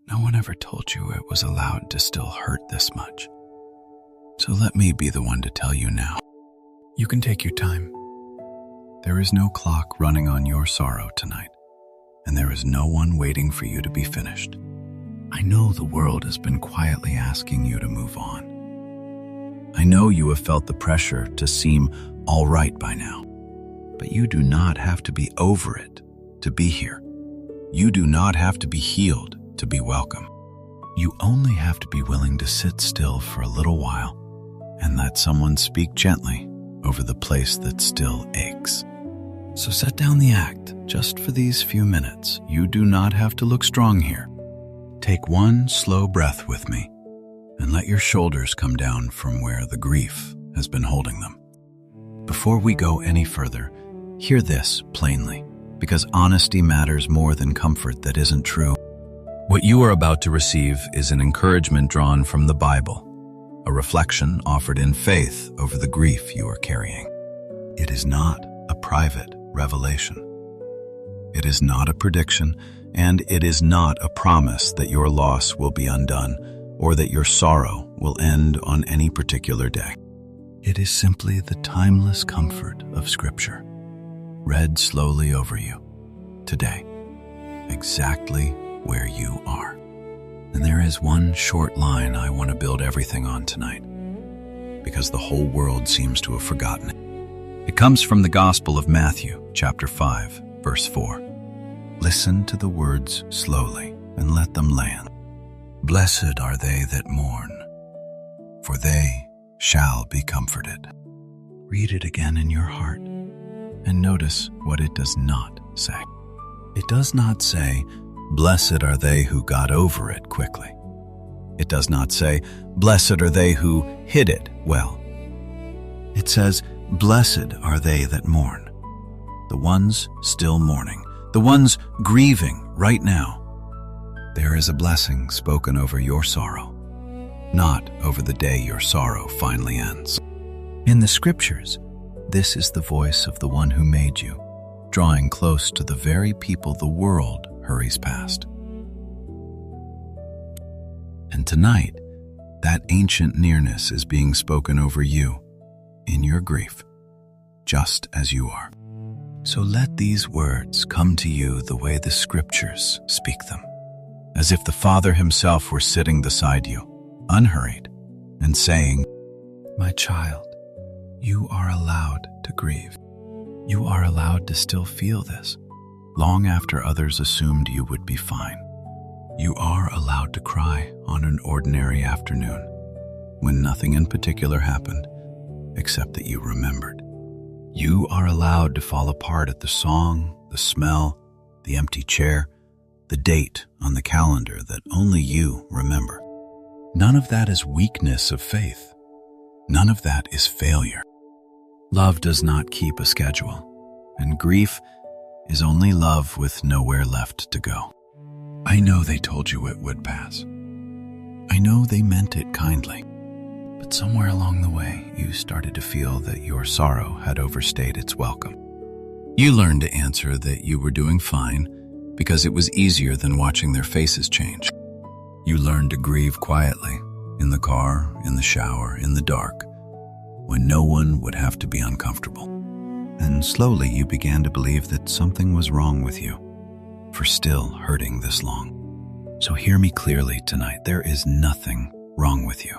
No one ever told you it was allowed to still hurt this much. So let me be the one to tell you now. You can take your time. There is no clock running on your sorrow tonight, and there is no one waiting for you to be finished. I know the world has been quietly asking you to move on. I know you have felt the pressure to seem all right by now, but you do not have to be over it to be here. You do not have to be healed to be welcome. You only have to be willing to sit still for a little while and let someone speak gently over the place that still aches. So set down the act just for these few minutes. You do not have to look strong here. Take one slow breath with me and let your shoulders come down from where the grief has been holding them. Before we go any further, hear this plainly, because honesty matters more than comfort that isn't true. What you are about to receive is an encouragement drawn from the Bible, a reflection offered in faith over the grief you are carrying. It is not a private revelation. It is not a prediction, and it is not a promise that your loss will be undone or that your sorrow will end on any particular day. It is simply the timeless comfort of Scripture, read slowly over you today, exactly where you are. And there is one short line I want to build everything on tonight, because the whole world seems to have forgotten it. It comes from the Gospel of Matthew, chapter 5, verse 4. Listen to the words slowly and let them land. Blessed are they that mourn, for they shall be comforted. Read it again in your heart and notice what it does not say. It does not say, blessed are they who got over it quickly. It does not say, blessed are they who hid it well. It says, blessed are they that mourn, the ones still mourning, the ones grieving right now. There is a blessing spoken over your sorrow, not over the day your sorrow finally ends. In the Scriptures, this is the voice of the one who made you, drawing close to the very people the world hurries past. And tonight, that ancient nearness is being spoken over you in your grief, just as you are. So let these words come to you the way the Scriptures speak them, as if the Father himself were sitting beside you, unhurried, and saying, my child, you are allowed to grieve. You are allowed to still feel this, long after others assumed you would be fine. You are allowed to cry on an ordinary afternoon, when nothing in particular happened, except that you remembered. You are allowed to fall apart at the song, the smell, the empty chair, the date on the calendar that only you remember. None of that is weakness of faith. None of that is failure. Love does not keep a schedule, and grief is only love with nowhere left to go. I know they told you it would pass. I know they meant it kindly, but somewhere along the way, you started to feel that your sorrow had overstayed its welcome. You learned to answer that you were doing fine because it was easier than watching their faces change. You learned to grieve quietly, in the car, in the shower, in the dark, when no one would have to be uncomfortable. And slowly you began to believe that something was wrong with you for still hurting this long. So hear me clearly tonight. There is nothing wrong with you.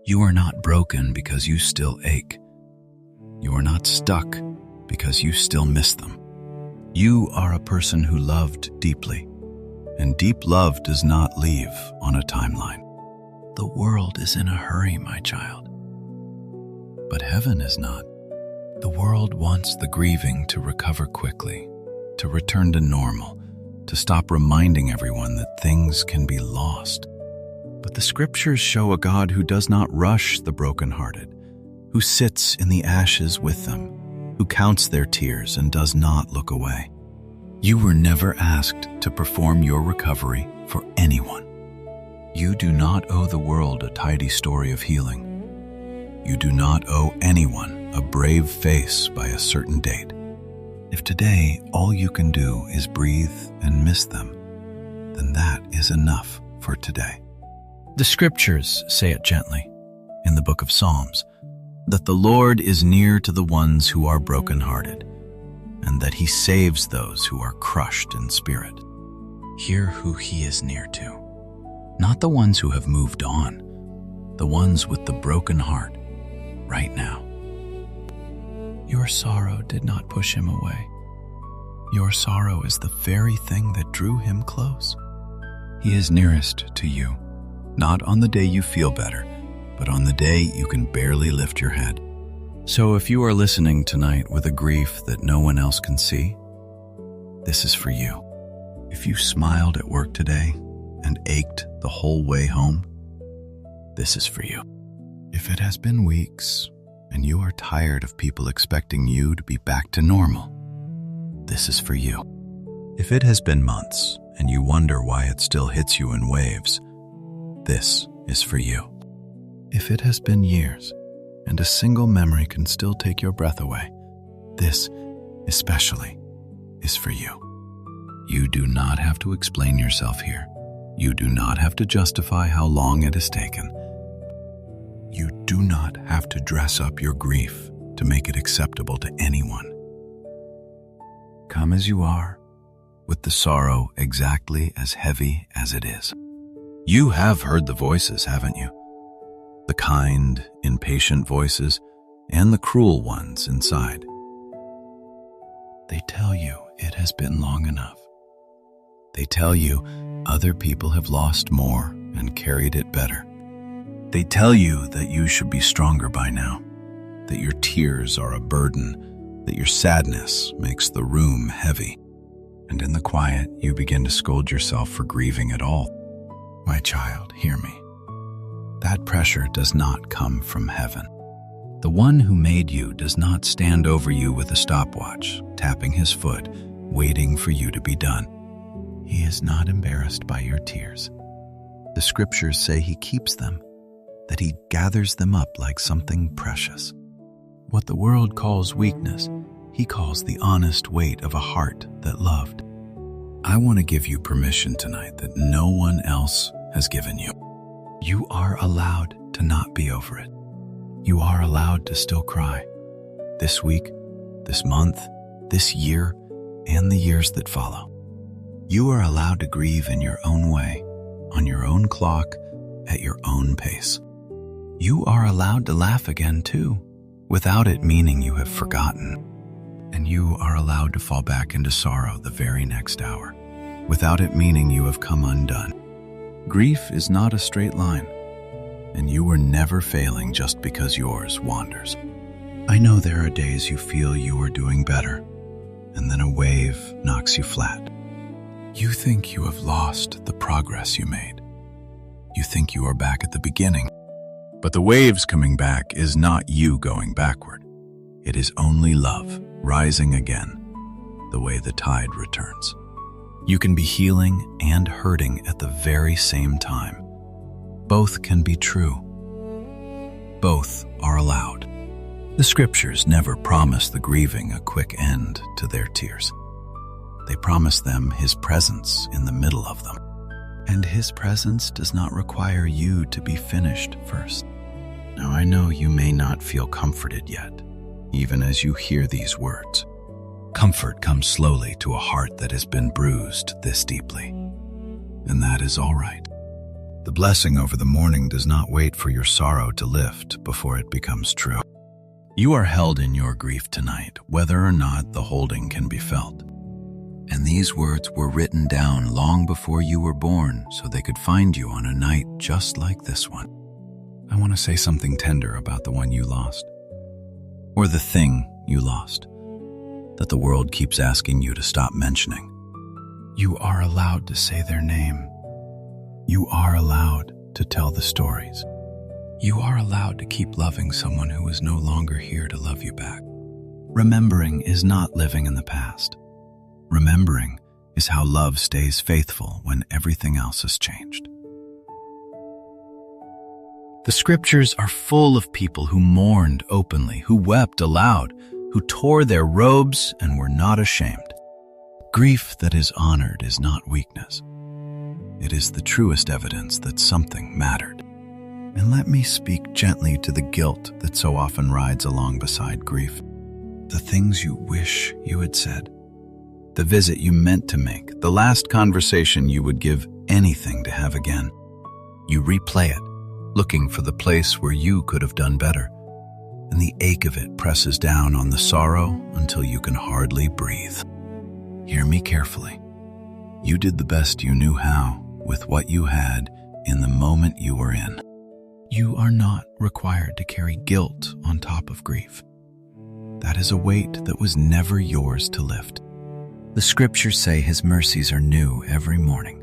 You are not broken because you still ache. You are not stuck because you still miss them. You are a person who loved deeply, and deep love does not leave on a timeline. The world is in a hurry, my child, but heaven is not. The world wants the grieving to recover quickly, to return to normal, to stop reminding everyone that things can be lost. But the Scriptures show a God who does not rush the brokenhearted, who sits in the ashes with them, who counts their tears and does not look away. You were never asked to perform your recovery for anyone. You do not owe the world a tidy story of healing. You do not owe anyone a brave face by a certain date. If today all you can do is breathe and miss them, then that is enough for today. The scriptures say it gently in the book of Psalms, that the Lord is near to the ones who are brokenhearted, and that he saves those who are crushed in spirit. Hear who he is near to, not the ones who have moved on, the ones with the broken heart right now. Your sorrow did not push him away. Your sorrow is the very thing that drew him close. He is nearest to you, not on the day you feel better, but on the day you can barely lift your head. So if you are listening tonight with a grief that no one else can see, this is for you. If you smiled at work today and ached the whole way home, this is for you. If it has been weeks and you are tired of people expecting you to be back to normal, this is for you. If it has been months and you wonder why it still hits you in waves, this is for you. If it has been years and a single memory can still take your breath away, this especially is for you. You do not have to explain yourself here. You do not have to justify how long it has taken. You do not have to dress up your grief to make it acceptable to anyone. Come as you are, with the sorrow exactly as heavy as it is. You have heard the voices, haven't you? The kind, impatient voices and the cruel ones inside. They tell you it has been long enough. They tell you other people have lost more and carried it better. They tell you that you should be stronger by now, that your tears are a burden, that your sadness makes the room heavy. And in the quiet, you begin to scold yourself for grieving at all. My child, hear me. That pressure does not come from heaven. The one who made you does not stand over you with a stopwatch, tapping his foot, waiting for you to be done. He is not embarrassed by your tears. The scriptures say he keeps them, that he gathers them up like something precious. What the world calls weakness, he calls the honest weight of a heart that loved. I want to give you permission tonight that no one else has given you. You are allowed to not be over it. You are allowed to still cry. This week, this month, this year, and the years that follow. You are allowed to grieve in your own way, on your own clock, at your own pace. You are allowed to laugh again too, without it meaning you have forgotten. And you are allowed to fall back into sorrow the very next hour, without it meaning you have come undone. Grief is not a straight line, and you were never failing just because yours wanders. I know there are days you feel you are doing better, and then a wave knocks you flat. You think you have lost the progress you made. You think you are back at the beginning, but the waves coming back is not you going backward. It is only love rising again, the way the tide returns. You can be healing and hurting at the very same time. Both can be true. Both are allowed. The scriptures never promise the grieving a quick end to their tears. They promise them his presence in the middle of them. And his presence does not require you to be finished first. Now I know you may not feel comforted yet, even as you hear these words. Comfort comes slowly to a heart that has been bruised this deeply. And that is all right. The blessing over the mourning does not wait for your sorrow to lift before it becomes true. You are held in your grief tonight, whether or not the holding can be felt. And these words were written down long before you were born so they could find you on a night just like this one. I want to say something tender about the one you lost, or the thing you lost, that the world keeps asking you to stop mentioning. You are allowed to say their name. You are allowed to tell the stories. You are allowed to keep loving someone who is no longer here to love you back. Remembering is not living in the past. Remembering is how love stays faithful when everything else has changed. The scriptures are full of people who mourned openly, who wept aloud, who tore their robes and were not ashamed. Grief that is honored is not weakness. It is the truest evidence that something mattered. And let me speak gently to the guilt that so often rides along beside grief. The things you wish you had said, the visit you meant to make, the last conversation you would give anything to have again. You replay it, looking for the place where you could have done better, and the ache of it presses down on the sorrow until you can hardly breathe. Hear me carefully. You did the best you knew how with what you had in the moment you were in. You are not required to carry guilt on top of grief. That is a weight that was never yours to lift. The scriptures say His mercies are new every morning,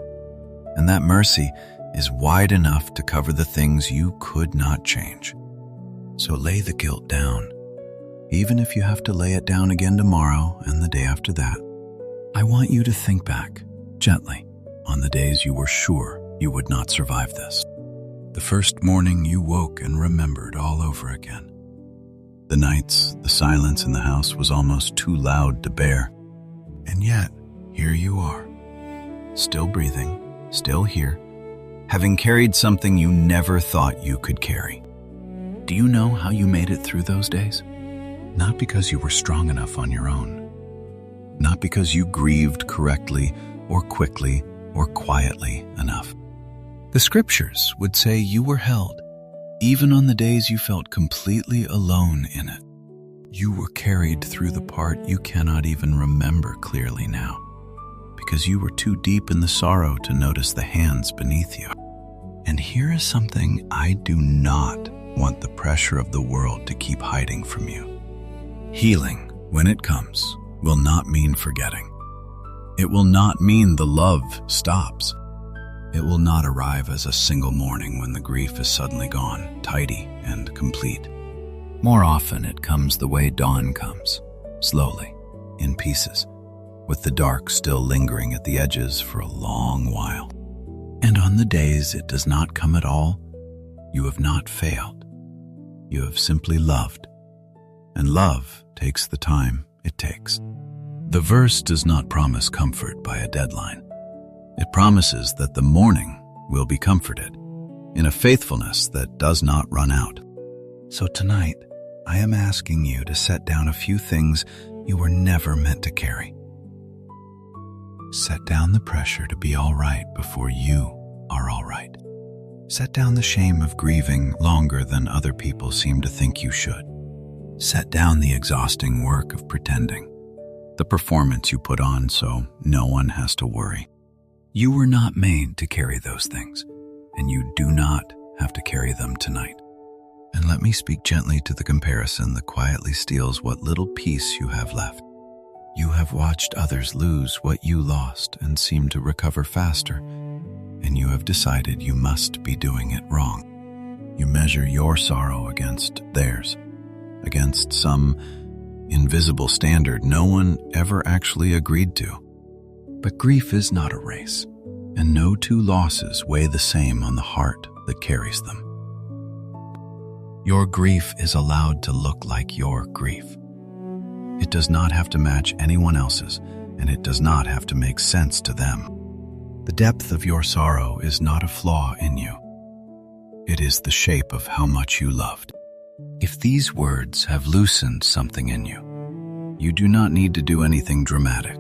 and that mercy is wide enough to cover the things you could not change. So lay the guilt down, even if you have to lay it down again tomorrow and the day after that. I want you to think back, gently, on the days you were sure you would not survive this. The first morning you woke and remembered all over again. The nights, the silence in the house was almost too loud to bear. And yet, here you are, still breathing, still here, having carried something you never thought you could carry. Do you know how you made it through those days? Not because you were strong enough on your own. Not because you grieved correctly or quickly or quietly enough. The scriptures would say you were held, even on the days you felt completely alone in it. You were carried through the part you cannot even remember clearly now, because you were too deep in the sorrow to notice the hands beneath you. And here is something I do not want the pressure of the world to keep hiding from you. Healing, when it comes, will not mean forgetting. It will not mean the love stops. It will not arrive as a single morning when the grief is suddenly gone, tidy and complete. More often it comes the way dawn comes, slowly, in pieces, with the dark still lingering at the edges for a long while. And on the days it does not come at all, you have not failed. You have simply loved. And love takes the time it takes. The verse does not promise comfort by a deadline. It promises that the morning will be comforted in a faithfulness that does not run out. So tonight, I am asking you to set down a few things you were never meant to carry. Set down the pressure to be all right before you are all right. Set down the shame of grieving longer than other people seem to think you should. Set down the exhausting work of pretending, the performance you put on so no one has to worry. You were not made to carry those things, and you do not have to carry them tonight. And let me speak gently to the comparison that quietly steals what little peace you have left. You have watched others lose what you lost and seem to recover faster, and you have decided you must be doing it wrong. You measure your sorrow against theirs, against some invisible standard no one ever actually agreed to. But grief is not a race, and no two losses weigh the same on the heart that carries them. Your grief is allowed to look like your grief. It does not have to match anyone else's, and it does not have to make sense to them. The depth of your sorrow is not a flaw in you. It is the shape of how much you loved. If these words have loosened something in you, you do not need to do anything dramatic.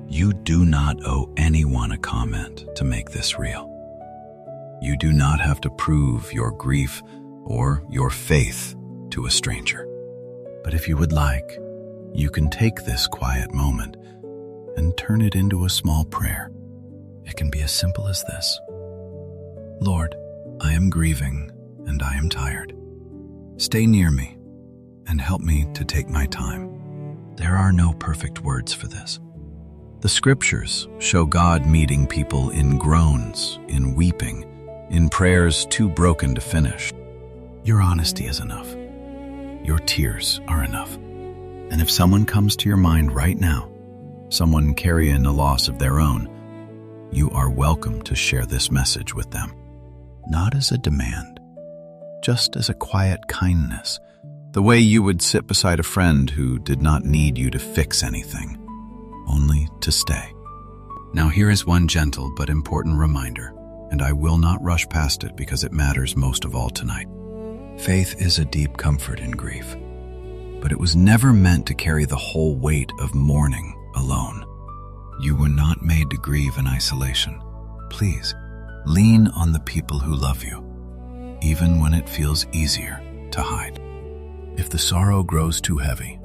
You do not owe anyone a comment to make this real. You do not have to prove your grief or your faith to a stranger. But if you would like, you can take this quiet moment and turn it into a small prayer. It can be as simple as this. Lord, I am grieving and I am tired. Stay near me and help me to take my time. There are no perfect words for this. The scriptures show God meeting people in groans, in weeping, in prayers too broken to finish. Your honesty is enough. Your tears are enough. And if someone comes to your mind right now, someone carrying a loss of their own, you are welcome to share this message with them. Not as a demand, just as a quiet kindness, the way you would sit beside a friend who did not need you to fix anything, only to stay. Now here is one gentle but important reminder, and I will not rush past it because it matters most of all tonight. Faith is a deep comfort in grief, but it was never meant to carry the whole weight of mourning alone. You were not made to grieve in isolation. Please, lean on the people who love you, even when it feels easier to hide. If the sorrow grows too heavy,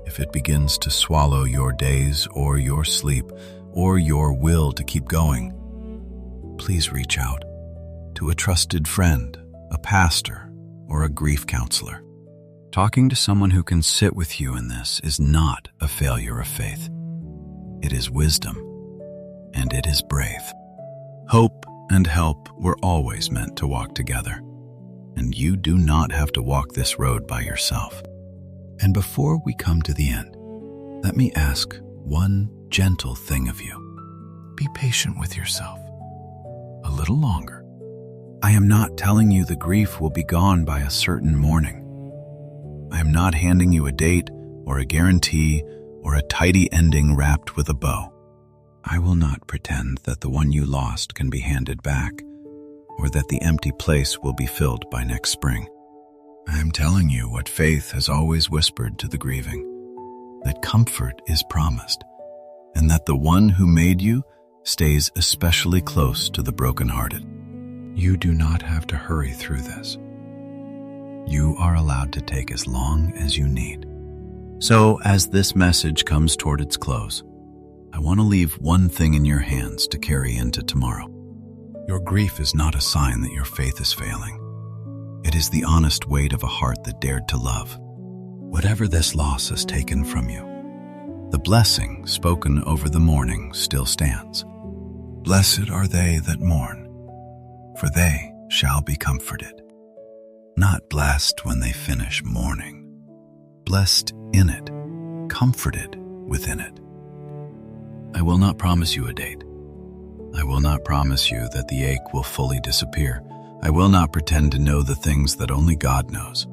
if it begins to swallow your days or your sleep or your will to keep going, please reach out to a trusted friend, a pastor, or a grief counselor. Talking to someone who can sit with you in this is not a failure of faith. It is wisdom, and it is brave. Hope and help were always meant to walk together, and you do not have to walk this road by yourself. And before we come to the end, let me ask one gentle thing of you. Be patient with yourself a little longer. I am not telling you the grief will be gone by a certain morning. I am not handing you a date or a guarantee or a tidy ending wrapped with a bow. I will not pretend that the one you lost can be handed back or that the empty place will be filled by next spring. I am telling you what faith has always whispered to the grieving, that comfort is promised, and that the one who made you stays especially close to the brokenhearted. You do not have to hurry through this. You are allowed to take as long as you need. So, as this message comes toward its close, I want to leave one thing in your hands to carry into tomorrow. Your grief is not a sign that your faith is failing. It is the honest weight of a heart that dared to love. Whatever this loss has taken from you, the blessing spoken over the mourning still stands. Blessed are they that mourn, for they shall be comforted. Not blessed when they finish mourning, blessed in it, comforted within it. I will not promise you a date. I will not promise you that the ache will fully disappear. I will not pretend to know the things that only God knows.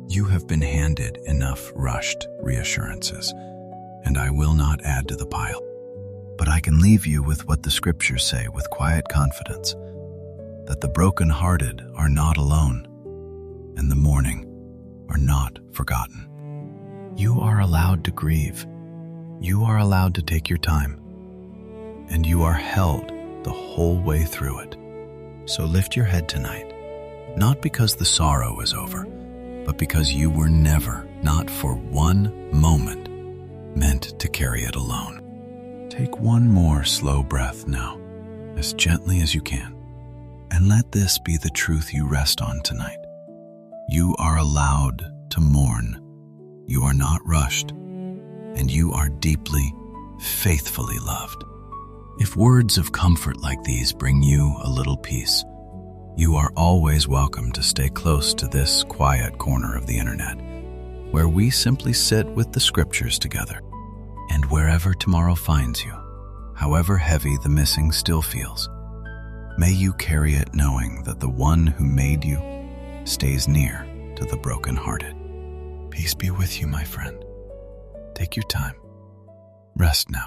You have been handed enough rushed reassurances, and I will not add to the pile. But I can leave you with what the scriptures say with quiet confidence, that the brokenhearted are not alone, and the mourning are not forgotten. You are allowed to grieve. You are allowed to take your time, and you are held the whole way through it. So lift your head tonight, not because the sorrow is over, but because you were never, not for one moment, meant to carry it alone. Take one more slow breath now, as gently as you can, and let this be the truth you rest on tonight. You are allowed to mourn. You are not rushed, and you are deeply, faithfully loved. If words of comfort like these bring you a little peace, you are always welcome to stay close to this quiet corner of the internet, where we simply sit with the scriptures together. And wherever tomorrow finds you, however heavy the missing still feels, may you carry it knowing that the one who made you stays near to the brokenhearted. Peace be with you, my friend. Take your time. Rest now.